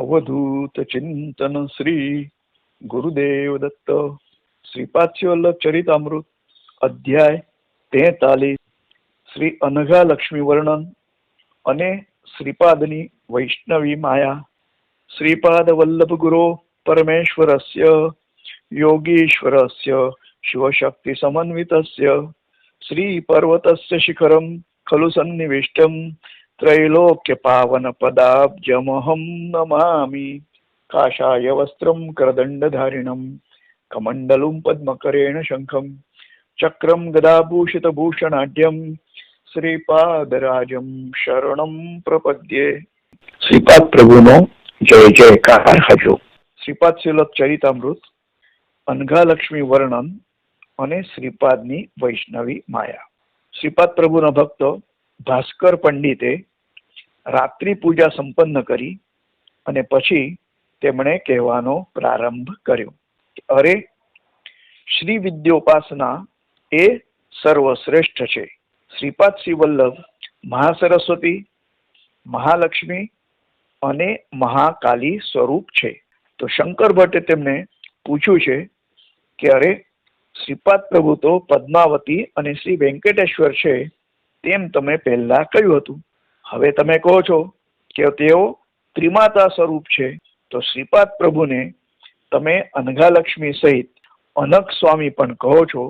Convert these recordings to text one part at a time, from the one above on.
अवधूत चिंतन श्री गुरुदेव दत्त श्रीपाद वल्लभ चरितामृत अध्याय 43 श्री अनघा लक्ष्मी वर्णन अने श्रीपादनी वैष्णवी माया। श्रीपाद वल्लभ गुरो परमेश्वरस्य योगीश्वरस्य शिवशक्ति समन्वितस्य श्री पर्वतस्य शिखरं खलु सन्निविष्टं त्रैलोक्य पावन पदाब्जमहं नमामि। काषाय वस्त्रं करदण्डधारिणं कमण्डलुं पद्मकरेण शंखं चक्रं गदाभूषित भूषणाढ्यं श्रीपादराजं शरणं प्रपद्ये। श्रीपाद प्रभुनो जय जयकार हजो। श्रीपाद वल्लभ चरितामृत अनघा लक्ष्मी वर्णन અને શ્રીપાદની વૈષ્ણવી માયા। શ્રીપાદ પ્રભુના ભક્ત ભાસ્કર પંડિતે રાત્રિ પૂજા સંપન્ન કરી અને પછી તેમણે કહેવાનો પ્રારંભ કર્યો, અરે શ્રી વિદ્યોપાસના એ સર્વશ્રેષ્ઠ છે। શ્રીપાદ શ્રી વલ્લભ મહાસરસ્વતી, મહાલક્ષ્મી અને મહાકાલી સ્વરૂપ છે। તો શંકર ભટ્ટે તેમને પૂછ્યું છે કે અરે શ્રીપાદ પ્રભુ તો પદ્માવતી અને શ્રી વેંકટેશ્વર છે તેમ તમે પહેલા કહ્યું હતું, હવે તમે કહો છો કે તેઓ ત્રિમાતા સ્વરૂપ છે। તો શ્રીપાદ પ્રભુને તમે અનઘા લક્ષ્મી સહિત અનક સ્વામી પણ કહો છો,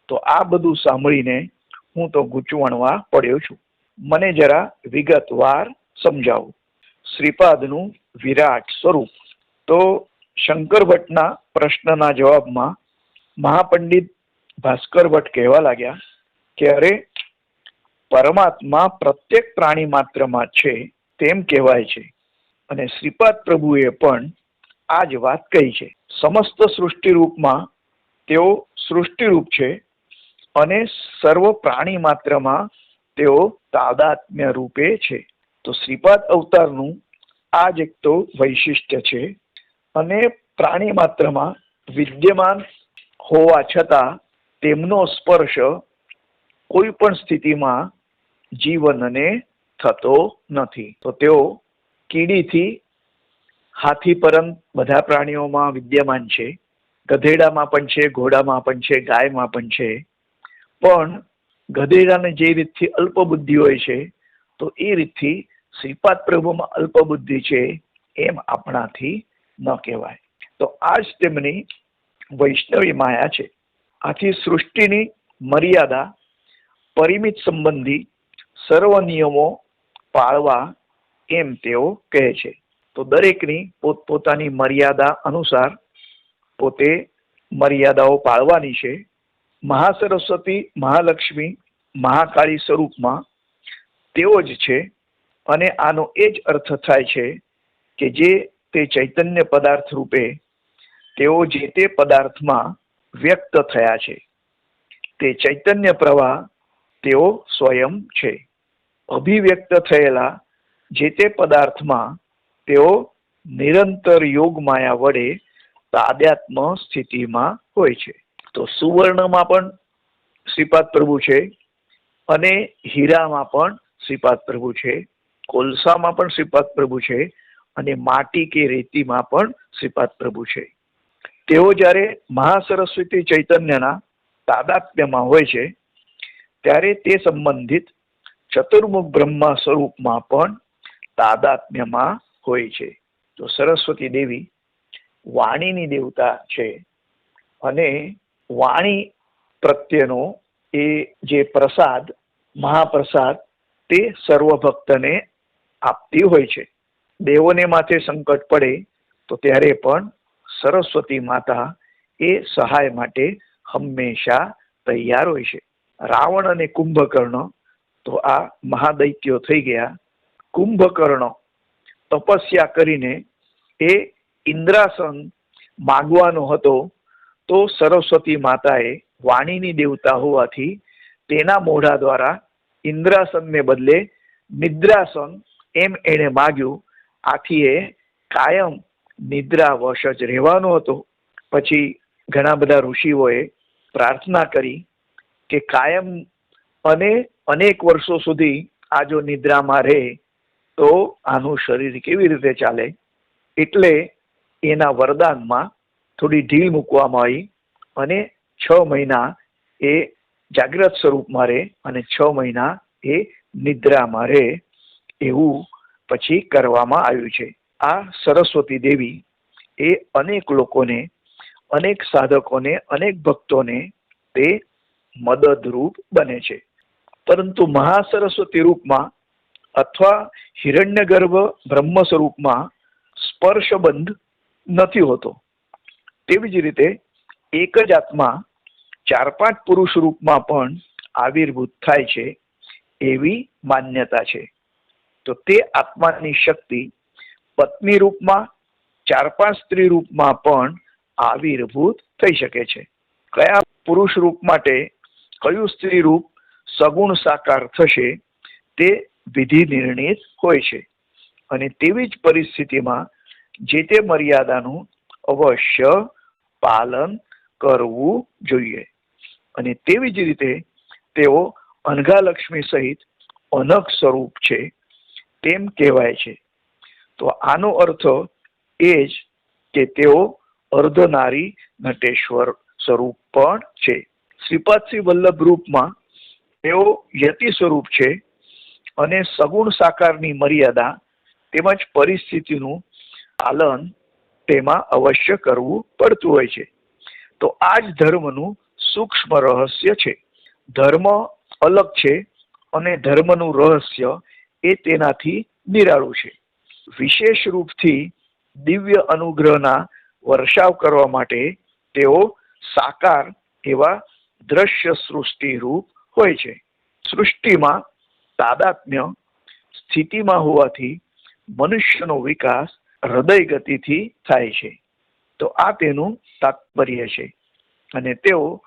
તો આ બધું સાંભળીને હું તો ગૂંચવણવા પડ્યો છું, મને જરા વિગતવાર સમજાવો શ્રીપાદનું વિરાટ સ્વરૂપ। તો શંકર ભટ્ટના પ્રશ્નના જવાબમાં મહાપંડિત ભાસ્કર ભટ્ટ કહેવા લાગ્યા કે અરે પરમાત્મા પ્રત્યેક પ્રાણી માત્રમાં છે તેમ કહેવાય છે, અને શ્રીપાદ પ્રભુએ પણ આ જ વાત કહી છે। સમસ્ત સૃષ્ટિ રૂપમાં તેઓ સૃષ્ટિરૂપ છે અને સર્વ પ્રાણી માત્રમાં તેઓ તાદાત્મ્ય રૂપે છે। તો શ્રીપાદ અવતારનું આ જ એક તો વૈશિષ્ટ્ય છે, અને પ્રાણી માત્રમાં વિદ્યમાન હોવા છતાં તેમનો સ્પર્શ કોઈ પણ સ્થિતિમાં જીવનને થતો નથી। તો તેઓ કીડીથી હાથી પર્યંત બધા પ્રાણીઓમાં વિદ્યમાન છે, ગધેડામાં પણ છે, ઘોડામાં પણ છે, ગાયમાં પણ છે, પણ ગધેડાને જે રીતથી અલ્પ બુદ્ધિ હોય છે તો એ રીતથી શ્રીપાદ પ્રભુમાં અલ્પ બુદ્ધિ છે એમ આપણાથી ન કહેવાય। તો આ જ તેમની વૈષ્ણવી માયા છે। આથી સૃષ્ટિની મર્યાદા પરિમિત સંબંધી સર્વ નિયમો પાળવા એમ તેઓ કહે છે। તો દરેકની પોતપોતાની મર્યાદા અનુસાર પોતે મર્યાદાઓ પાળવાની છે। મહાસરસ્વતી, મહાલક્ષ્મી, મહાકાળી સ્વરૂપમાં તેઓ જ છે, અને આનો એ જ અર્થ થાય છે કે જે તે ચૈતન્ય પદાર્થ રૂપે તેઓ જે તે પદાર્થમાં વ્યક્ત થયા છે, તે ચૈતન્ય પ્રવાહ તેઓ સ્વયં છે। અભિવ્યક્ત થયેલા જે તે પદાર્થમાં તેઓ નિરંતર યોગ માયા વડે તાદાત્મ સ્થિતિમાં હોય છે। તો સુવર્ણમાં પણ શ્રીપાદ પ્રભુ છે, અને હીરામાં પણ શ્રીપાદ પ્રભુ છે, કોલસામાં પણ શ્રીપાદ પ્રભુ છે, અને માટી કે રેતીમાં પણ શ્રીપાદ પ્રભુ છે। તેઓ જ્યારે મહાસરસ્વતી ચૈતન્યના તાદાત્મ્યમાં હોય છે ત્યારે તે સંબંધિત ચતુર્મુખ બ્રહ્મા સ્વરૂપમાં પણ તાદાત્મ્યમાં હોય છે। તો સરસ્વતી દેવી વાણીની દેવતા છે, અને વાણી પ્રત્યેનો એ જે પ્રસાદ, મહાપ્રસાદ, તે સર્વ ભક્તને આપતી હોય છે। દેવોને માથે સંકટ પડે તો ત્યારે પણ સરસ્વતી માતા એ સહાય માટે હંમેશા તૈયાર હોય છે। રાવણ અને કુંભકર્ણ તો આ મહાદૈત્યો થઈ ગયા। કુંભકર્ણ તપસ્યા કરીને એ ઇન્દ્રાસન માગવાનો હતો, તો સરસ્વતી માતાએ વાણીની દેવતા હોવાથી તેના મોઢા દ્વારા ઇન્દ્રાસનને બદલે નિદ્રાસન એમ એણે માગ્યું। આથી એ કાયમ નિદ્રાવશ જ રહેવાનો હતો। પછી ઘણા બધા ઋષિઓએ પ્રાર્થના કરી કે કાયમ અને અનેક વર્ષો સુધી આ જો નિદ્રામાં રહે તો આનું શરીર કેવી રીતે ચાલે। એટલે એના વરદાનમાં થોડી ઢીલ મૂકવામાં આવી અને 6 મહિના એ જાગ્રત સ્વરૂપમાં રહે અને 6 મહિના એ નિદ્રામાં રહે, એવું પછી કરવામાં આવ્યું છે. આ સરસ્વતી દેવી એ અનેક લોકોને, અનેક સાધકોને, અનેક ભક્તોને તે મદદરૂપ બને છે. પરંતુ મહાસરસ્વતી રૂપમાં અથવા હિરણ્યગર્ભ બ્રહ્મ સ્વરૂપમાં સ્પર્શબંધ નથી હોતો. તેવી જ રીતે એક જ આત્મા 4-5 પુરુષ રૂપમાં પણ આવિર્ભૂત થાય છે એવી માન્યતા છે. તો તે આત્માની શક્તિ પત્ની રૂપમાં, 4-5 સ્ત્રી રૂપમાં પણ આવિર્ભૂત થઈ શકે છે. કયા પુરુષ રૂપ માટે કયું સ્ત્રી રૂપ સગુણ સાકાર થશે તે વિધિ નિર્ણિત હોય છે અને તેવી જ પરિસ્થિતિમાં જે તે મર્યાદાનું અવશ્ય પાલન કરવું જોઈએ. અને તેવી જ રીતે તેઓ અનઘાલક્ષ્મી સહિત અનઘ સ્વરૂપ છે તેમ કહેવાય છે. તો આનો અર્થ એ જ કે તેઓ અર્ધનારી નટેશ્વર સ્વરૂપ પણ છે. શ્રીપાદ શ્રી વલ્લભ રૂપમાં તેઓ યતિ સ્વરૂપ છે અને સગુણ સાકારની મર્યાદા તેમજ પરિસ્થિતિનું પાલન તેમાં અવશ્ય કરવું પડતું હોય છે. તો આ જ ધર્મનું સૂક્ષ્મ રહસ્ય છે. ધર્મ અલગ છે અને ધર્મનું રહસ્ય એ તેનાથી નિરાળું છે. વિશેષ રૂપથી દિવ્ય અનુગ્રહના વર્ષાવ કરવા માટે તેઓ સાકાર એવા દ્રશ્ય સૃષ્ટિ રૂપ હોય છે. સૃષ્ટિમાં તાદાત્મ્ય સ્થિતિમાં હોવાથી મનુષ્યનો વિકાસ હૃદય ગતિથી થાય છે. તો આ તેનું તાત્પર્ય છે. અને તેઓ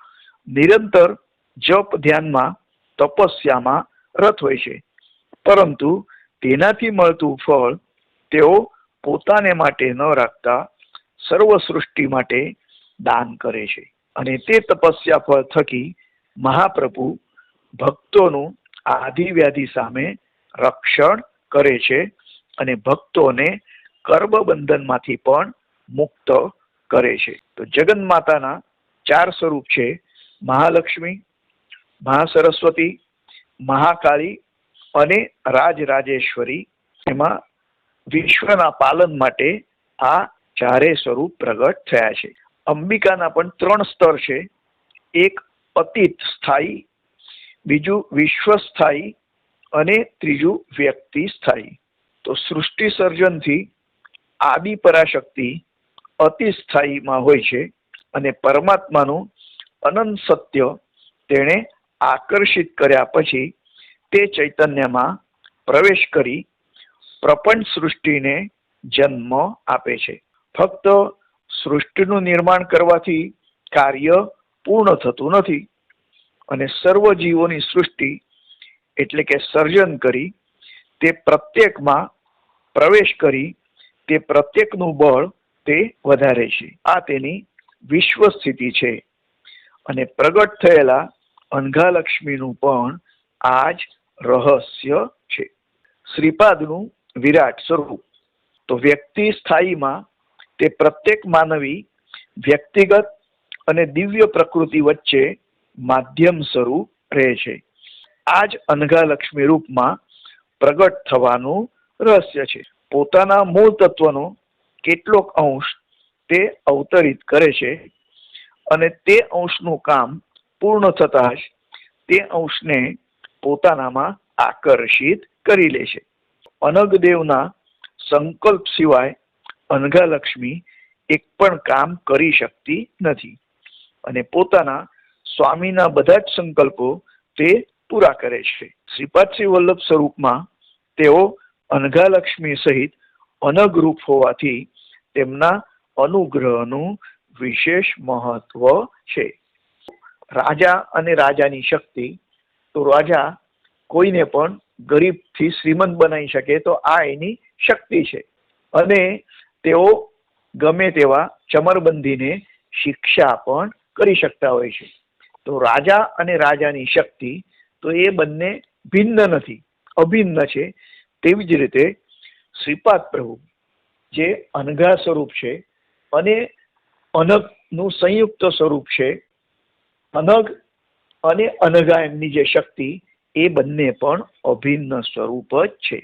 નિરંતર જપ ધ્યાનમાં, તપસ્યામાં રત હોય છે, પરંતુ તેનાથી મળતું ફળ તેઓ પોતાને માટે ન રાખતા સર્વ સૃષ્ટિ માટે દાન કરે છે. અને તે તપસ્યા ફળ થકી મહાપ્રભુ ભક્તોનું આધિ વ્યાધિ સામે રક્ષણ કરે છે અને ભક્તોને કર્મ બંધનમાંથી પણ મુક્ત કરે છે. તો જગન માતાના 4 સ્વરૂપ છે: મહાલક્ષ્મી, મહાસરસ્વતી, મહાકાળી અને રાજરાજેશ્વરી. એમાં વિશ્વના પાલન માટે આ 4 સ્વરૂપ પ્રગટ થયા છે. અંબિકાના પણ 3 સ્તર છે. એક અતીત સ્થાયી, બીજું વિશ્વ સ્થાયી અને ત્રીજું વ્યક્તિ સ્થાયી. તો સૃષ્ટિ સર્જનથી આદિ પરાશક્તિ અતિ સ્થાયીમાં હોય છે અને પરમાત્માનું અનંત સત્ય તેણે આકર્ષિત કર્યા પછી તે ચૈતન્યમાં પ્રવેશ કરી પ્રપંચ સૃષ્ટિને જન્મ આપે છે. ફક્ત સૃષ્ટિનું નિર્માણ કરવાથી કાર્ય પૂર્ણ થતું નથી અને સર્વ જીવોની સૃષ્ટિ એટલે કે સર્જન કરી તે પ્રત્યેકમાં પ્રવેશ કરી તે પ્રત્યેકનું બળ તે વધારે છે. આ તેની વિશ્વ સ્થિતિ છે. અને પ્રગટ થયેલા અનઘાલક્ષ્મીનું પણ આ જ રહસ્ય છે. શ્રીપાદનું વિરાટ સ્વરૂપ. તો વ્યક્તિ સ્થાયીમાં તે પ્રત્યેક માનવી વ્યક્તિગત અને દિવ્ય પ્રકૃતિ વચ્ચે માધ્યમ સ્વરૂપ રહે છે. આ જ અનઘાલક્ષ્મી રૂપમાં પ્રગટ થવાનું રહસ્ય છે. પોતાના મૂળ તત્વનો કેટલોક અંશ તે અવતરિત કરે છે અને તે અંશનું કામ પૂર્ણ થતાં જ તે અંશને પોતાનામાં આકર્ષિત કરી લે છે. અનગદેવના સંકલ્પ સિવાય અનઘાલક્ષ્મી એક પણ કામ કરી શકતી નથી અને પોતાના સ્વામીના બધા જ સંકલ્પો તે પૂરા કરે છે. શ્રીપાદ શ્રી વલ્લભ સ્વરૂપમાં તેઓ અનઘાલક્ષ્મી સહિત અનગરૂપ હોવાથી તેમના અનુગ્રહનું વિશેષ મહત્વ છે. રાજા અને રાજાની શક્તિ. તો રાજા કોઈને પણ ગરીબથી શ્રીમંત બનાવી શકે, તો આ એની શક્તિ છે. અને તેઓ ગમે તેવા ચમરબંધીને શિક્ષા પણ કરી શકતા હોય છે. તો રાજા અને રાજાની શક્તિ તો એ બંને ભિન્ન નથી, અભિન્ન છે. તેવી જ રીતે શ્રીપાદ પ્રભુ જે અનઘા સ્વરૂપ છે અને અનગનું સંયુક્ત સ્વરૂપ છે. અનગ અને અનઘા એમની જે શક્તિ એ બંને પણ અભિન્ન સ્વરૂપ જ છે.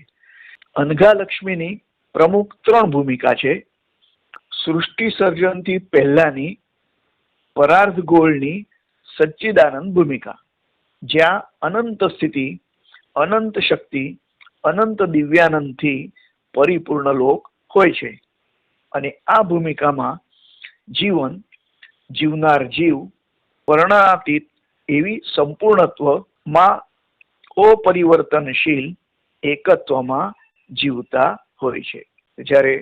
અનઘા લક્ષ્મીની પ્રમુખ 3 ભૂમિકા છે. સૃષ્ટિ સર્જનથી પહેલાની પરાર્ધ ગોળની સચ્ચિદાનંદ ભૂમિકા, જ્યાં અનંત સ્થિતિ, અનંત શક્તિ, અનંત દિવ્યાનંદથી પરિપૂર્ણ લોક હોય છે. અને આ ભૂમિકામાં જીવન, જીવનાર જીવ વર્ણનાતીત એવી સંપૂર્ણત્વમાં અપરિવર્તનશીલ એકત્વમાં જીવતા હોય છે. જ્યારે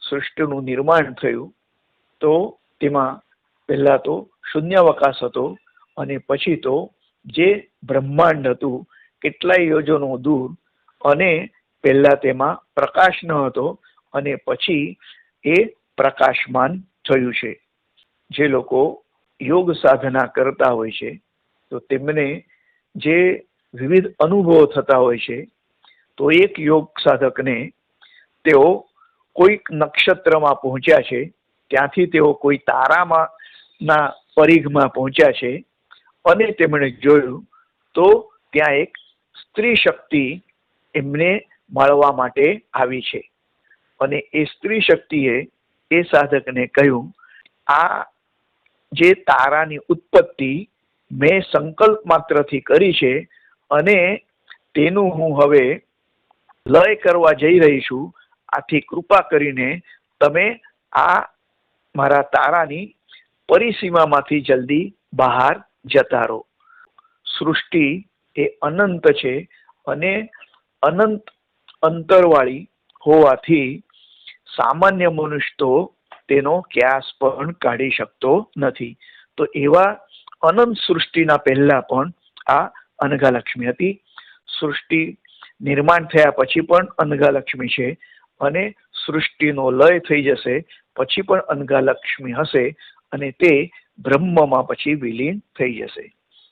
સૃષ્ટિનું નિર્માણ થયું તો તેમાં પહેલા તો શૂન્યાવકાશ હતો અને પછી તો જે બ્રહ્માંડ હતું કેટલાય યોજનો દૂર, અને પહેલા તેમાં પ્રકાશ ન હતો અને પછી એ પ્રકાશમાન થયું છે. જે લોકો યોગ સાધના કરતા હોય છે તો તેમને જે વિવિધ અનુભવો થતા હોય છે, તો એક યોગ સાધકને તેઓ કોઈક નક્ષત્રમાં પહોંચ્યા છે, ત્યાંથી તેઓ કોઈ તારામાં ના પરિઘમાં પહોંચ્યા છે અને તેમણે જોયું તો ત્યાં એક સ્ત્રી શક્તિ એમને મળવા માટે આવી છે. અને એ સ્ત્રી શક્તિએ એ સાધકને કહ્યું, આ જે તારાની ઉત્પત્તિ મેં સંકલ્પ માત્રથી કરી છે અને તેનું હું હવે લય કરવા જઈ રહી છું. આથી કૃપા કરીને તમે આ મારા તારાની પરિસીમામાંથી જલ્દી બહાર જતા રહો. સૃષ્ટિ એ અનંત છે અને અનંત અંતરવાળી હોવાથી સામાન્ય મનુષ્ય તો તેનો ક્યાસ પણ કાઢી શકતો નથી. તો એવા અનંત સૃષ્ટિના પહેલા પણ આ અનઘા લક્ષ્મી હતી. સૃષ્ટિ નિર્માણ થયા પછી પણ અનઘા લક્ષ્મી છે અને સૃષ્ટિનો લય થઈ જશે પછી પણ અનઘા લક્ષ્મી હશે અને તે બ્રહ્મમાં પછી વિલીન થઈ જશે.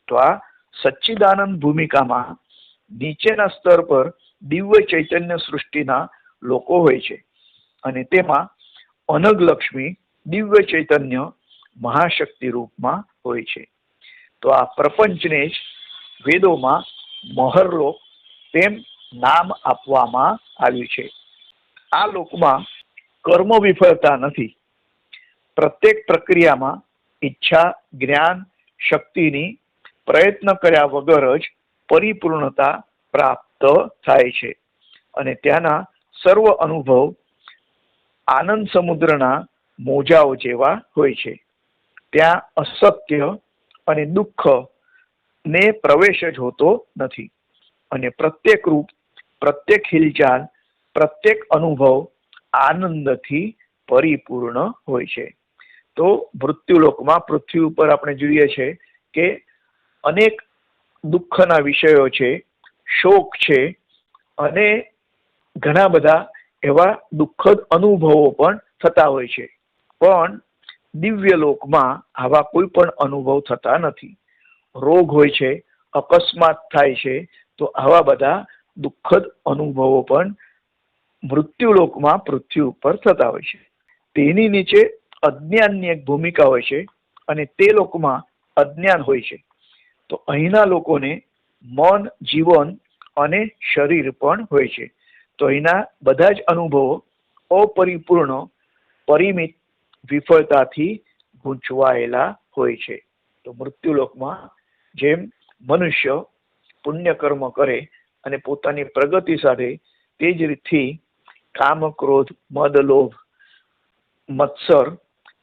તો આ સચ્ચિદાનંદ ભૂમિકામાં નીચેના સ્તર પર દિવ્ય ચૈતન્ય સૃષ્ટિના લોકો હોય છે અને તેમાં અનઘ લક્ષ્મી દિવ્ય ચૈતન્ય મહાશક્તિ રૂપમાં હોય છે. તો આ પ્રપંચને જ વેદોમાં મહર્લોક તેમ નામ આપવામાં આવ્યું છે. આ લોકમાં કર્મ વિફળતા નથી. પ્રત્યેક પ્રક્રિયામાં ઈચ્છા, જ્ઞાન, શક્તિની પ્રયત્ન કર્યા વગર જ પરિપૂર્ણતા પ્રાપ્ત થાય છે. અને ત્યાંના સર્વ અનુભવ આનંદ સમુદ્રના મોજાઓ જેવા હોય છે. ત્યાં અસત્ય અને દુઃખ ને પ્રવેશ જ હોતો નથી. અને પ્રત્યેક રૂપ, પ્રત્યેક હિલચાલ, પ્રત્યેક અનુભવ આનંદથી પરિપૂર્ણ હોય છે. તો મૃત્યુલોકમાં પૃથ્વી ઉપર આપણે જોઈએ છે કે અનેક દુઃખના વિષયો છે, શોક છે અને ઘણા બધા એવા દુઃખદ અનુભવો પણ થતા હોય છે. પણ દિવ્ય લોકમાં આવા કોઈ પણ અનુભવ થતા નથી. રોગ હોય છે, અકસ્માત થાય છે, તો આવા બધા દુઃખદ અનુભવો પણ મૃત્યુલોકમાં પૃથ્વી ઉપર થતા હોય છે. તેની નીચે અજ્ઞાનની એક ભૂમિકા હોય છે અને તે લોકમાં અજ્ઞાન હોય છે. તો અહીંના લોકોને મન, જીવન અને શરીર પણ હોય છે. તો અહીંના બધા જ અનુભવો અપરિપૂર્ણ, પરિમિત વિફળતાથી ગૂંચવાયેલા હોય છે. તો મૃત્યુલોકમાં જેમ મનુષ્ય પુણ્ય કર્મ કરે અને પોતાની પ્રગતિ સાથે તે જ રીતથી કામ, ક્રોધ, મદ, લોભ, મત્સર,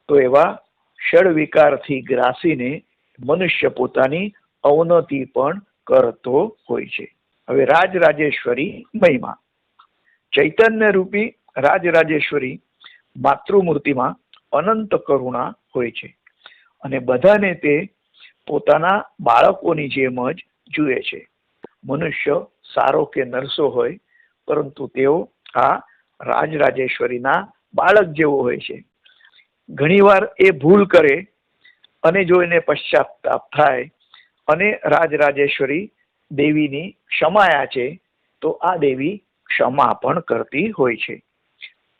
તો એવા ષડ વિકારથી ગ્રાસીને મનુષ્ય પોતાની અવનતિ પણ કરતો હોય છે. હવે રાજરાજેશ્વરી મહિમા. ચૈતન્ય રૂપી રાજરાજેશ્વરી માતૃમૂર્તિમાં અનંત કરુણા હોય છે અને બધાને તે પોતાના બાળકોની જેમ જ જુએ છે. મનુષ્ય સારો કે નરસો હોય, પરંતુ તેઓ આ રાજરાજેશ્વરીના બાળક જેવો હોય છે. ઘણીવાર એ ભૂલ કરે અને જો એને પશ્ચાતાપ થાય અને રાજરાજેશ્વરી દેવીની ક્ષમા યાચે તો આ દેવી ક્ષમા પણ કરતી હોય છે.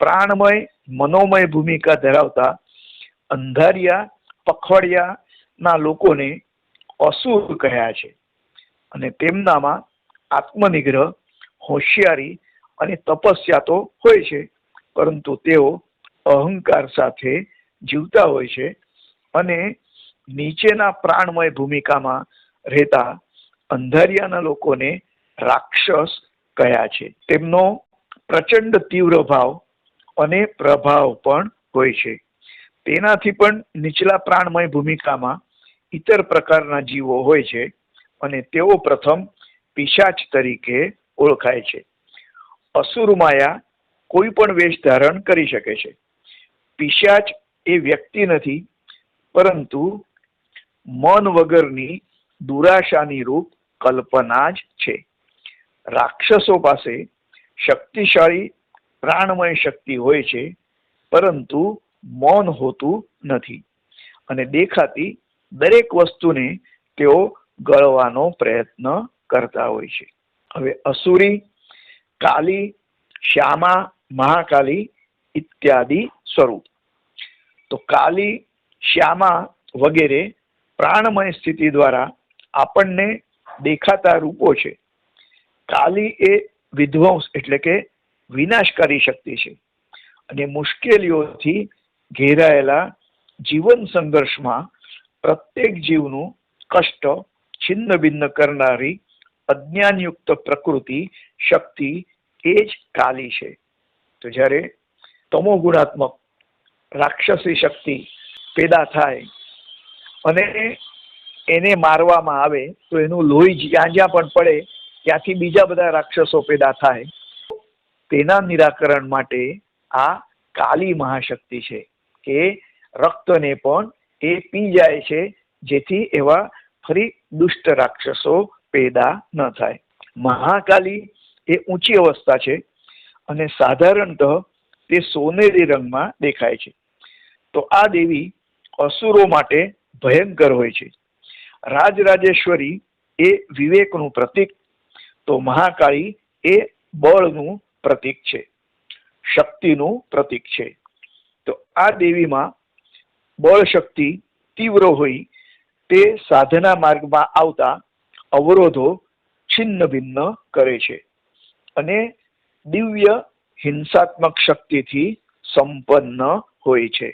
પ્રાણમય મનોમય ભૂમિકા ધરાવતા અંધારિયા પખવાડિયાના લોકોને અસુર કહ્યા છે. અને તેમનામાં આત્મનિગ્રહ, હોશિયારી અને તપસ્યા તો હોય છે, પરંતુ તેઓ અહંકાર સાથે જીવતા હોય છે અને નીચેના પ્રાણમય ભૂમિકામાં રહેતા અંધારિયાના લોકોને રાક્ષસ કહ્યા છે. તેમનો પ્રચંડ તીવ્ર ભાવ અને પ્રભાવ પણ હોય છે. તેનાથી પણ નીચલા પ્રાણમય ભૂમિકામાં ઇતર પ્રકારના જીવો હોય છે અને તેઓ પ્રથમ પિશાચ તરીકે ઓળખાય છે. અસુર માયા કોઈ પણ વેશ ધારણ કરી શકે છે. પિશાચ એ વ્યક્તિ નથી, પરંતુ મન વગરની દુરાશાની રૂપ કલ્પના જ છે. રાક્ષસો પાસે શક્તિશાળી પ્રાણમય શક્તિ હોય છે, પરંતુ મૌન હોતું નથી અને દેખાતી દરેક વસ્તુને તેઓ ગળવાનો પ્રયત્ન કરતા હોય છે. હવે અસુરી, કાલી, શ્યામા, મહાકાલી ઇત્યાદિ સ્વરૂપ. તો કાલી, શ્યામા વગેરે પ્રાણમય સ્થિતિ દ્વારા આપણને દેખાતા રૂપો છે. કાલી એ વિધ્વંસ એટલે કે વિનાશકારી શક્તિ છે અને મુશ્કેલીઓથી ઘેરાયેલા જીવન સંઘર્ષમાં પ્રત્યેક જીવનું કષ્ટ છિન્ન ભિન્ન કરનારી અજ્ઞાનયુક્ત પ્રકૃતિ શક્તિ એ જ કાલી છે. તો જ્યારે તમોગુણાત્મક રાક્ષસી શક્તિ પેદા થાય અને એને મારવામાં આવે તો એનું લોહી જ્યાં જ્યાં પણ પડે ત્યાંથી બીજા બધા રાક્ષસો પેદા થાય. તેના નિરાકરણ માટે આ કાલી મહાશક્તિ છે કે રક્તને પણ એ પી જાય છે, જેથી એવા ફરી દુષ્ટ રાક્ષસો પેદા ન થાય. મહાકાલી એ ઊંચી અવસ્થા છે અને સાધારણતઃ તે સોનેરી રંગમાં દેખાય છે. તો આ દેવી અસુરો માટે ભયંકર હોય છે. રાજરાજેશ્વરી એ વિવેકનું પ્રતીક, તો મહાકાળી એ બળનું પ્રતીક છે, શક્તિનું પ્રતીક છે. તો આ દેવીમાં બળ શક્તિ તીવ્ર હોય તે સાધના માર્ગમાં આવતા અવરોધો છિન્ન ભિન્ન કરે છે અને દિવ્ય હિંસાત્મક શક્તિથી સંપન્ન હોય છે.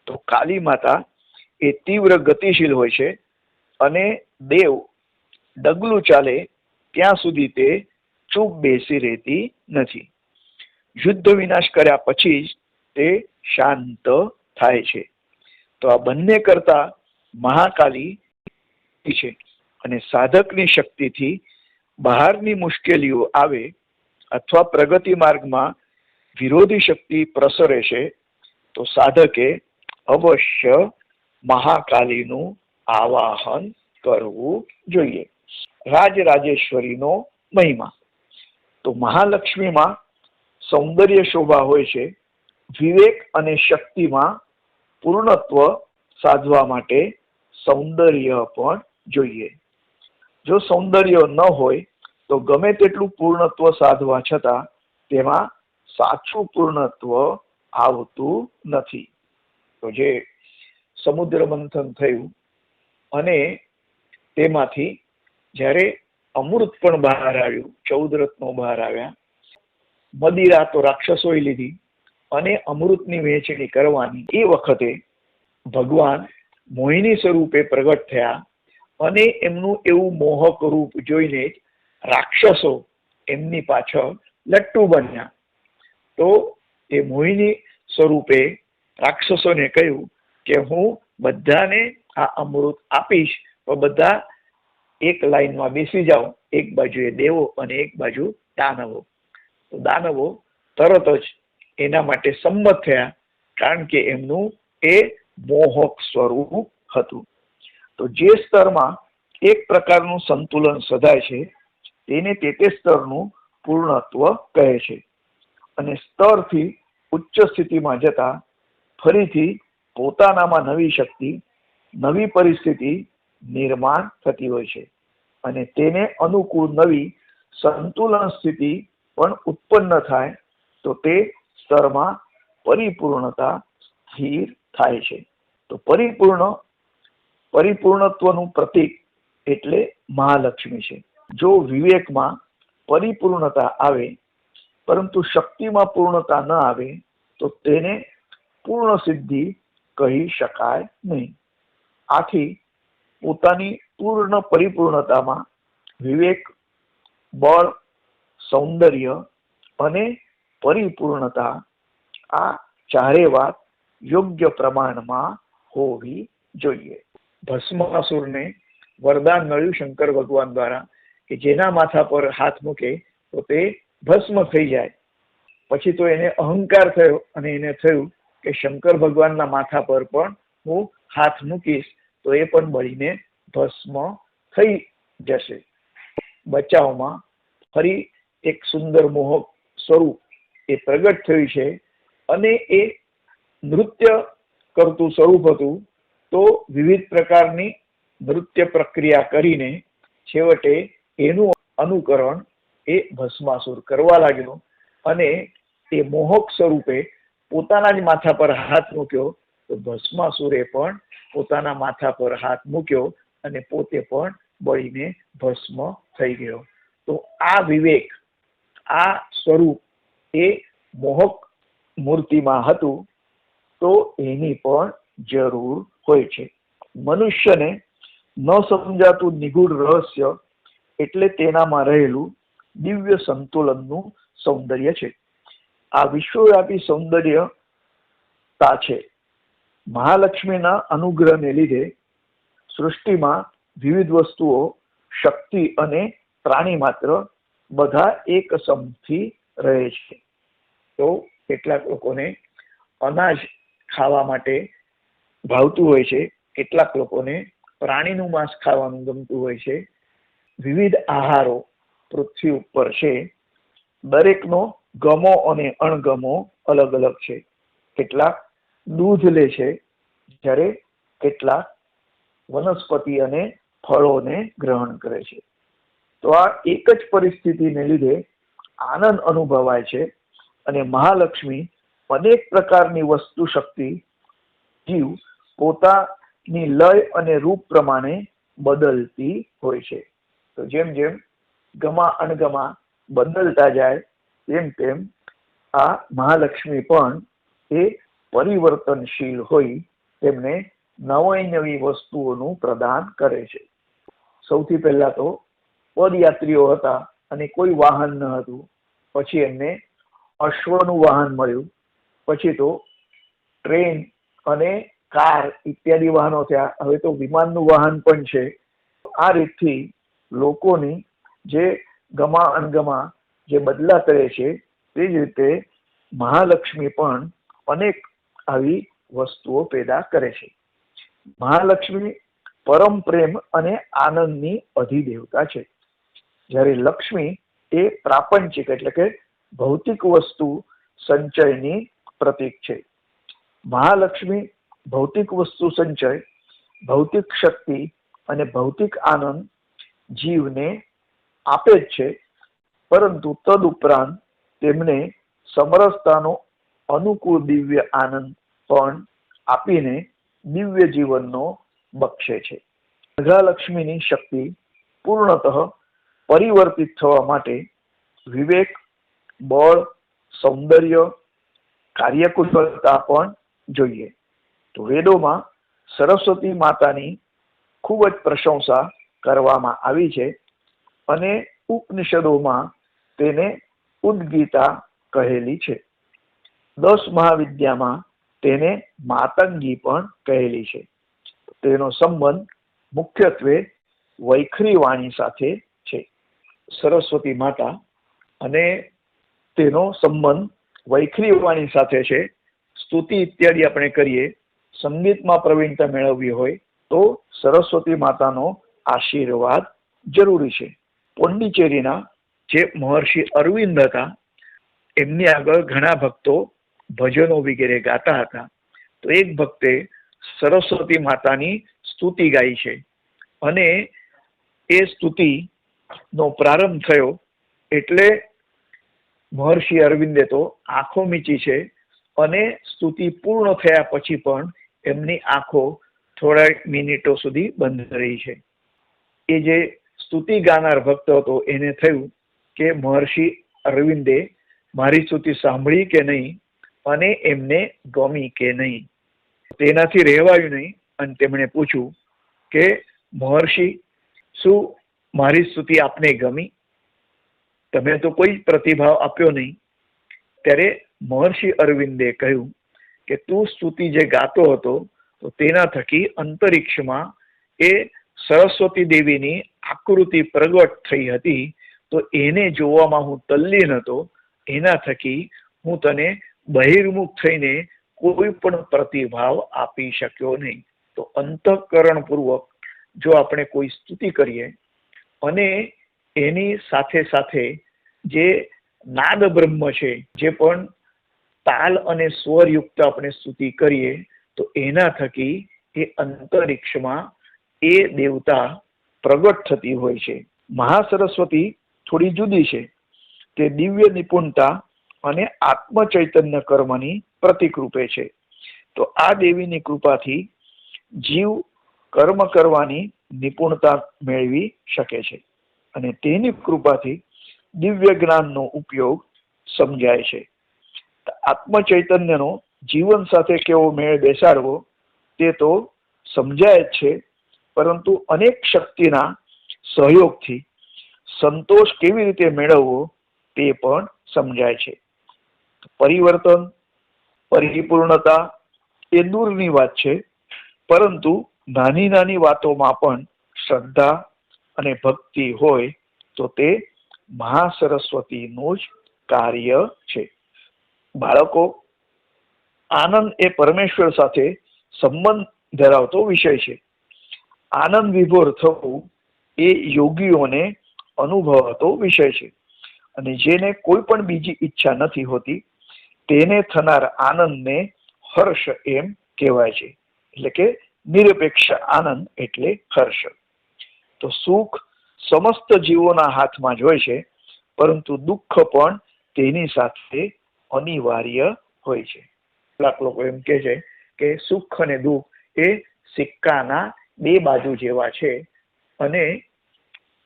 તો કાલી માતા એ તીવ્ર ગતિશીલ હોય છે અને દેવ ડગલું ચાલે ત્યાં સુધી તે ચૂપ બેસી રહેતી નથી. યુદ્ધ વિનાશ કર્યા પછી જ તે શાંત થાય છે. તો આ બંને કરતા મહાકાલી છે અને સાધકની શક્તિથી બહારની મુશ્કેલીઓ આવે અથવા પ્રગતિ માર્ગમાં વિરોધી શક્તિ પ્રસરે છે તો સાધકે અવશ્ય મહાકાલીનું આવાહન કરવું જોઈએ. રાજરાજેશ્વરીનો મહિમા. તો મહાલક્ષ્મીમાં સૌંદર્ય શોભા હોય છે. વિવેક અને શક્તિમાં પૂર્ણત્વ સાધવા માટે સૌંદર્ય પણ જોઈએ. જો સૌંદર્ય ન હોય તો ગમે તેટલું પૂર્ણત્વ સાધવા છતાં તેમાં સાચું પૂર્ણત્વ આવતું નથી. તો જે સમુદ્ર મંથન થયું અને તેમાંથી જ્યારે અમૃત પણ બહાર આવ્યું, 14 રત્નો બહાર આવ્યા, મદિરા તો રાક્ષસોએ લીધી અને અમૃતની વહેંચણી કરવાની. એ વખતે ભગવાન મોહિની સ્વરૂપે પ્રગટ થયા અને એમનું એવું મોહક રૂપ જોઈને જ રાક્ષસો એમની પાછળ લટ્ટુ બન્યા. તો એ મોહિની સ્વરૂપે રાક્ષસોને કહ્યું કે હું બધાને આ અમૃત આપીશ, તો બધા એક લાઈનમાં બેસી જાઓ, એક બાજુએ દેવો અને એક બાજુ દાનવો. તો દાનવો તરત જ એના માટે સંમત થયા, કારણ કે એમનું એ મોહક સ્વરૂપ હતું. તો જે સ્તરમાં એક પ્રકારનું સંતુલન સધાય છે તેને તે સ્તરનું પૂર્ણત્વ કહે છે અને સ્તરથી ઉચ્ચ સ્થિતિમાં જતા ફરીથી પોતાનામાં નવી શક્તિ, નવી પરિસ્થિતિ નિર્માણ થતી હોય છે અને તેને અનુકૂળ નવી સંતુલન સ્થિતિ પણ ઉત્પન્ન થાય તો તે સ્તરમાં પરિપૂર્ણતા સ્થિર થાય છે. તો પરિપૂર્ણત્વનું પ્રતીક એટલે મહાલક્ષ્મી છે. જો વિવેકમાં પરિપૂર્ણતા આવે પરંતુ શક્તિમાં પૂર્ણતા ન આવે તો તેને પૂર્ણ સિદ્ધિ કહી શકાય નહીં. આથી પોતાની પૂર્ણ પરિપૂર્ણતામાં વિવેક, બળ, સૌંદર્ય અને પરિપૂર્ણતા આ ચારે વાત યોગ્ય પ્રમાણમાં હોવી જોઈએ. ભસ્માસુરને વરદાન મળ્યું શંકર ભગવાન દ્વારા કે જેના માથા પર હાથ મૂકે તો તે ભસ્મ થઈ જાય. પછી તો એને અહંકાર થયો અને એને થયું કે શંકર ભગવાનના માથા પર પણ હું હાથ મૂકીશ તો એ પણ બળીને ભસ્મ થઈ જશે. બચાવમાં ફરી એક સુંદર મોહક સ્વરૂપ એ પ્રગટ થયું છે અને એ નૃત્ય કરતું સ્વરૂપ હતું. તો વિવિધ પ્રકારની નૃત્ય પ્રક્રિયા કરીને છેવટે એનું અનુકરણ એ ભસ્માસુર કરવા લાગ્યો અને એ મોહક સ્વરૂપે પોતાના જ માથા પર હાથ મૂક્યો. તો ભસ્માસુરે પણ પોતાના માથા પર હાથ મૂક્યો અને પોતે પણ બળીને ભસ્મ થઈ ગયો. તો આ વિવેક, આ સ્વરૂપ એ મોહક મૂર્તિમાં હતું તો એની પણ જરૂર હોય છે. મનુષ્યને ન સમજાતું નિગૂઢ રહસ્ય એટલે તેનામાં રહેલું દિવ્ય સંતુલનનું સૌંદર્ય છે. આ વિશ્વવ્યાપી સૌંદર્યતા છે. મહાલક્ષ્મીના અનુગ્રહને લીધે સૃષ્ટિમાં વિવિધ વસ્તુઓ, શક્તિ અને પ્રાણી માત્ર બધા એક સમથી રહે છે. તો કેટલાક લોકોને અનાજ ખાવા માટે ભાવતું હોય છે, કેટલાક લોકોને પ્રાણીનું માંસ ખાવાનું ગમતું હોય છે. વિવિધ આહારો પૃથ્વી ઉપર છે. દરેકનો ગમો અને અણગમો અલગ અલગ છે. કેટલાક દૂધ લે છે જ્યારે કેટલાક વનસ્પતિ અને ફળોને ગ્રહણ કરે છે. તો આ એક જ પરિસ્થિતિને લીધે આનંદ અનુભવાય છે અને મહાલક્ષ્મી અનેક પ્રકારની વસ્તુ શક્તિ જીવ પોતાની લય અને રૂપ પ્રમાણે બદલતી હોય છે. તો જેમ જેમ ગમા અણગમા બદલતા જાય તેમ તેમ આ મહાલક્ષ્મી પણ એ પરિવર્તનશીલ હોય તેમને નવી વસ્તુઓનું પ્રદાન કરે છે. સૌથી પહેલા તો પદયાત્રીઓ હતા અને કોઈ વાહન ન હતું. પછી એમને અશ્વનું વાહન મળ્યું. પછી તો ટ્રેન અને કાર ઇત્યાદિ વાહનો થયા. હવે તો વિમાનનું વાહન પણ છે. આ રીતથી લોકોની જે ગમા અણગમા જે બદલા કરે છે તે જ રીતે મહાલક્ષ્મી પણ અનેક આવી વસ્તુઓ પેદા કરે છે. મહાલક્ષ્મી પરમ પ્રેમ અને આનંદની અધિદેવતા છે. જ્યારે લક્ષ્મી એ પ્રાપંચિક એટલે કે ભૌતિક વસ્તુ સંચયની પ્રતીક છે. મહાલક્ષ્મી ભૌતિક વસ્તુ સંચય, ભૌતિક શક્તિ અને ભૌતિક આનંદ જીવને આપે જ છે, પરંતુ તદુપરાંત તેમને સમરસતાનો અનુકૂળ દિવ્ય આનંદ પણ આપીને દિવ્ય જીવનનો બક્ષે છે. મહાલક્ષ્મીની શક્તિ પૂર્ણતઃ પરિવર્તિત થવા માટે વિવેક, બળ, સૌંદર્ય, કાર્યકુશળતા પણ જોઈએ. તો વેદોમાં સરસ્વતી માતાની ખૂબ જ પ્રશંસા કરવામાં આવી છે અને ઉપનિષદોમાં તેને ઉદ્ગીતા કહેલી છે. 10 મહાવિદ્યામાં તેને માતંગી પણ કહેલી છે. તેનો સંબંધ મુખ્યત્વે વૈખરી વાણી સાથે છે. સરસ્વતી માતા અને તેનો સંબંધ વૈખરી વાણી સાથે છે. સ્તુતિ ઇત્યાદિ આપણે કરીએ, સંગીતમાં પ્રવીણતા મેળવવી હોય તો સરસ્વતી માતાનો આશીર્વાદ જરૂરી છે. પોંડિચેરીના જે મહર્ષિ અરવિંદ હતા એમની આગળ ઘણા ભક્તો ભજનો વગેરે ગાતા હતા. તો એક ભક્તે સરસ્વતી માતાની સ્તુતિ ગાઈ છે અને એ સ્તુતિનો પ્રારંભ થયો એટલે મહર્ષિ અરવિંદે તો આંખો મીચી છે અને સ્તુતિ પૂર્ણ થયા પછી પણ એમની આંખો થોડા મિનિટો સુધી બંધ રહી છે. એ જે સ્તુતિ ગાનાર ભક્ત હતો એને થયું કે મહર્ષિ અરવિંદે મારી સ્તુતિ સાંભળી કે નહીં અને એમને ગમી કે નહીં. તેનાથી રહેવાયું નહીં અને તેમણે પૂછ્યું કે મહર્ષિ, શું મારી સ્તુતિ આપને ગમી? તમે તો કોઈ પ્રતિભાવ આપ્યો નહીં. ત્યારે મહર્ષિ અરવિંદે કહ્યું કે તું સ્તુતિ જે ગાતો હતો તો તેના થકી અંતરિક્ષમાં એ સરસ્વતી દેવીની આકૃતિ પ્રગટ થઈ હતી, તો એને જોવામાં હું તલ્લીન હતો. એના થકી હું તને બહિર્મુખ થઈને કોઈ પણ પ્રતિભાવ આપી શક્યો નહીં. તો અંતઃકરણ પૂર્વક જો આપણે કોઈ સ્તુતિ કરીએ અને એની સાથે સાથે જે નાદ બ્રહ્મ છે, જે પણ તાલ અને સ્વરયુક્ત આપણે સ્તુતિ કરીએ, તો એના થકી એ અંતરિક્ષમાં એ દેવતા પ્રગટ થતી હોય છે. મહાસરસ્વતી થોડી જુદી છે. તે દિવ્ય નિપુણતા અને આત્મ ચૈતન્ય કર્મની પ્રતીક રૂપે છે. તો આ દેવીની કૃપાથી જીવ કર્મ કરવાની નિપુણતા મેળવી શકે છે અને તેની કૃપાથી દિવ્ય જ્ઞાનનો ઉપયોગ સમજાય છે. આત્મ ચૈતન્યનો જીવન સાથે કેવો મેળ બેસાડવો તે તો સમજાય જ છે, પરંતુ અનેક શક્તિના સહયોગથી સંતોષ કેવી રીતે મેળવવો તે પણ સમજાય છે. પરિવર્તન, પરિપૂર્ણતા એ દૂરની વાત છે, પરંતુ નાની નાની વાતોમાં પણ શ્રદ્ધા અને ભક્તિ હોય તો તે મહાસરસ્વતીનું જ કાર્ય છે. બાળકો, આનંદ એ પરમેશ્વર સાથે સંબંધ ધરાવતો વિષય છે. આનંદ વિભોર થવું એ યોગીઓને અનુભવાતો વિષય છે અને જેને કોઈ પણ બીજી ઈચ્છા નથી હોતી તેને થનાર આનંદને હર્ષ એમ કહેવાય છે. એટલે કે નિરપેક્ષ આનંદ એટલે હર્ષ. તો સુખ સમસ્ત જીવોના હાથમાં જ હોય છે, પરંતુ દુઃખ પણ તેની સાથે અનિવાર્ય હોય છે. કેટલાક લોકો એમ કહે છે કે સુખ અને દુઃખ એ સિક્કાના બે બાજુ જેવા છે, અને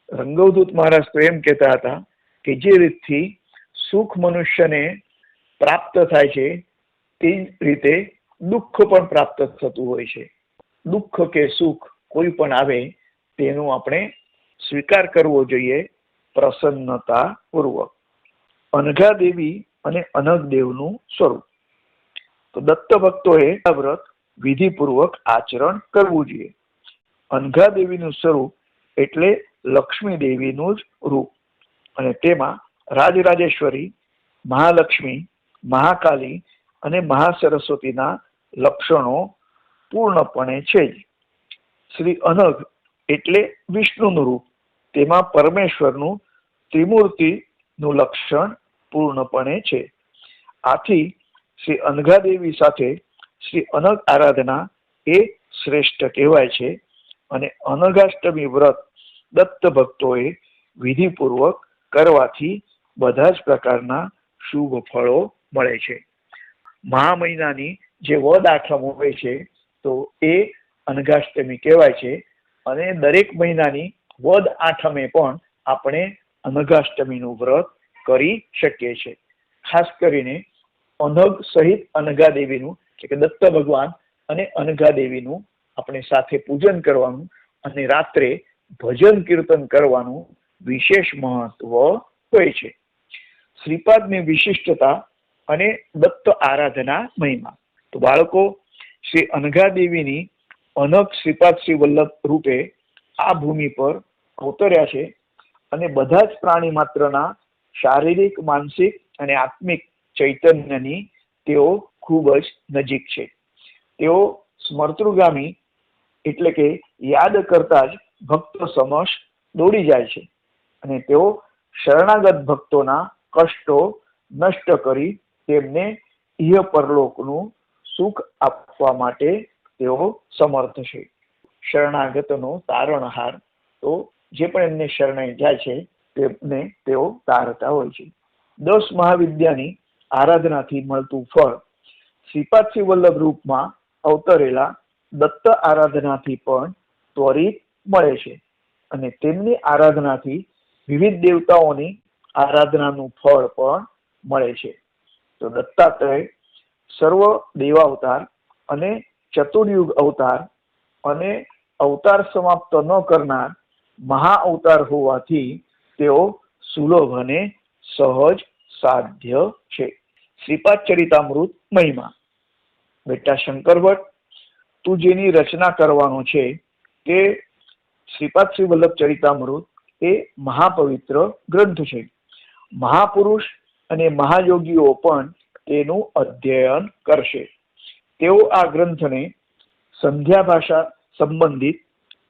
રંગવદૂત મહારાજ તો એમ કહેતા હતા કે જે રીતથી સુખ મનુષ્યને પ્રાપ્ત થાય છે તે રીતે દુઃખ પણ પ્રાપ્ત થતું હોય છે. દુઃખ કે સુખ કોઈ પણ આવે તેનો આપણે સ્વીકાર કરવો જોઈએ પ્રસન્નતા પૂર્વક. અનઘા દેવી અને અનઘ દેવનું સ્વરૂપ. તો દત્ત ભક્તોએ આ વ્રત વિધિપૂર્વક આચરણ કરવું જોઈએ. અનઘા દેવીનું સ્વરૂપ એટલે લક્ષ્મી દેવીનું જ રૂપ, અને તેમાં રાજરાજેશ્વરી, મહાલક્ષ્મી, મહાકાલી અને મહાસરસ્વતીના લક્ષણો પૂર્ણપણે છે જ. શ્રી અનઘ એટલે વિષ્ણુનું રૂપ, તેમાં પરમેશ્વરનું ત્રિમૂર્તિનું લક્ષણ પૂર્ણપણે છે. આથી શ્રી અનઘા દેવી સાથે શ્રી અનઘ આરાધના એ શ્રેષ્ઠ કહેવાય છે, અને અનઘાષ્ટમી વ્રત દત્ત ભક્તોએ વિધિપૂર્વક કરવાથી બધા જ પ્રકારના શુભ ફળો મળે છે. મહા મહિનાની જે વદ આઠમ હોય છે તો એ અનઘાષ્ટમી કહેવાય છે, અને દરેક મહિનાની વદ આઠમે પણ આપણે અનઘાષ્ટમીનું વ્રત કરી શકીએ છીએ. ખાસ કરીને અનઘ સહિત અનઘા દેવીનું, એટલે કે દત્ત ભગવાન અને અનઘા દેવીનું આપણે સાથે પૂજન કરવાનું અને રાત્રે ભજન કીર્તન કરવાનું વિશેષ મહત્વ હોય છે. શ્રીપાદની વિશિષ્ટતા અને દત્ત આરાધના મહિમા. તો બાળકો, શ્રી અનઘા દેવીની અનઘ શ્રીપાદ શ્રી વલ્લભ રૂપે આ ભૂમિ પર અવતર્યા છે, અને બધા જ પ્રાણી માત્રના શારીરિક, માનસિક અને આત્મિક ચૈતન્યની તેઓ ખૂબ જ નજીક છે. તેઓ સ્મર્તૃગામી એટલે કે યાદ કરતા જ ભક્તો સમક્ષ દોડી જાય છે, અને તેઓ શરણાગત ભક્તોના કષ્ટો નષ્ટ કરી તેમને ઇહ પરલોકનું સુખ આપવા માટે તેઓ સમર્થ છે. શરણાગતનો તારણહાર. તો જે પણ એમને શરણાઈ જાય છે તેમને તેઓ તારતા હોય છે. 10 મહાવિદ્યાની આરાધનાથી મળતું ફળ શ્રીપાદ શ્રી વલ્લભ રૂપમાં અવતરેલા દત્ત આરાધનાથી પણ ત્વરિત મળે છે અને તેમની આરાધનાથી વિવિધ દેવતાઓની આરાધનાનું ફળ પણ મળે છે. તો દત્તાત્રેય સર્વ દેવાવતાર અને ચતુર્યુગ અવતાર અને અવતાર સમાપ્ત ન કરનાર મહા અવતાર હોવાથી તેઓ સુલભ અને સહજ સાધ્ય છે. શ્રીપાદ ચરિતામૃત મહિમા. બેટા શંકર ભટ્ટ, તું જેની રચના કરવાનો છે તે શ્રીપાદ શ્રી વલ્લભ ચરિતામૃત એ મહાપવિત્ર ગ્રંથ છે. મહાપુરુષ અને મહાયોગીઓ પણ તેનું અધ્યયન કરશે. તેઓ આ ગ્રંથને સંધ્યા ભાષા સંબંધિત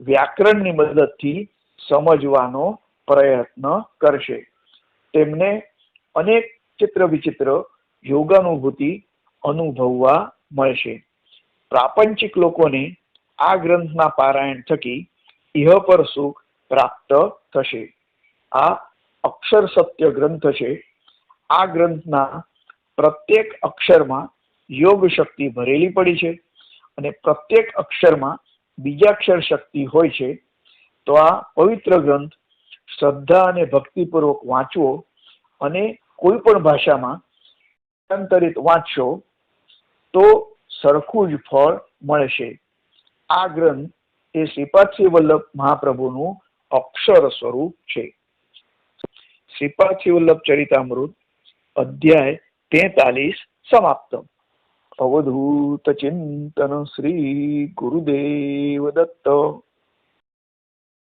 વ્યાકરણની મદદથી સમજવાનો પ્રયત્ન કરશે. તેમને અનેક ચિત્ર વિચિત્ર યોગાનુભૂતિ અનુભવવા મળશે. પ્રાપંચિક લોકોને આ ગ્રંથના પારાયણ થકી ઇહ પર સુખ પ્રાપ્ત થશે. આ અક્ષર સત્ય ગ્રંથ છે. આ ગ્રંથના પ્રત્યેક અક્ષરમાં યોગ શક્તિ ભરેલી પડી છે અને પ્રત્યેક અક્ષરમાં બીજાક્ષર શક્તિ હોય છે. તો આ પવિત્ર ગ્રંથ શ્રદ્ધા અને ભક્તિપૂર્વક વાંચવો અને કોઈ પણ ભાષામાં અંતરિત વાંચશો તો સરખું જ ફળ મળશે. આ ગ્રંથ એ શ્રીપાદ શ્રી વલ્લભ મહાપ્રભુનું અક્ષર સ્વરૂપ છે. શ્રીપાદ શ્રી વલ્લભ ચરિતામૃત અધ્યાય 43 સમાપ્ત. અવધૂત ચિંતન શ્રી ગુરુદેવ દત્ત.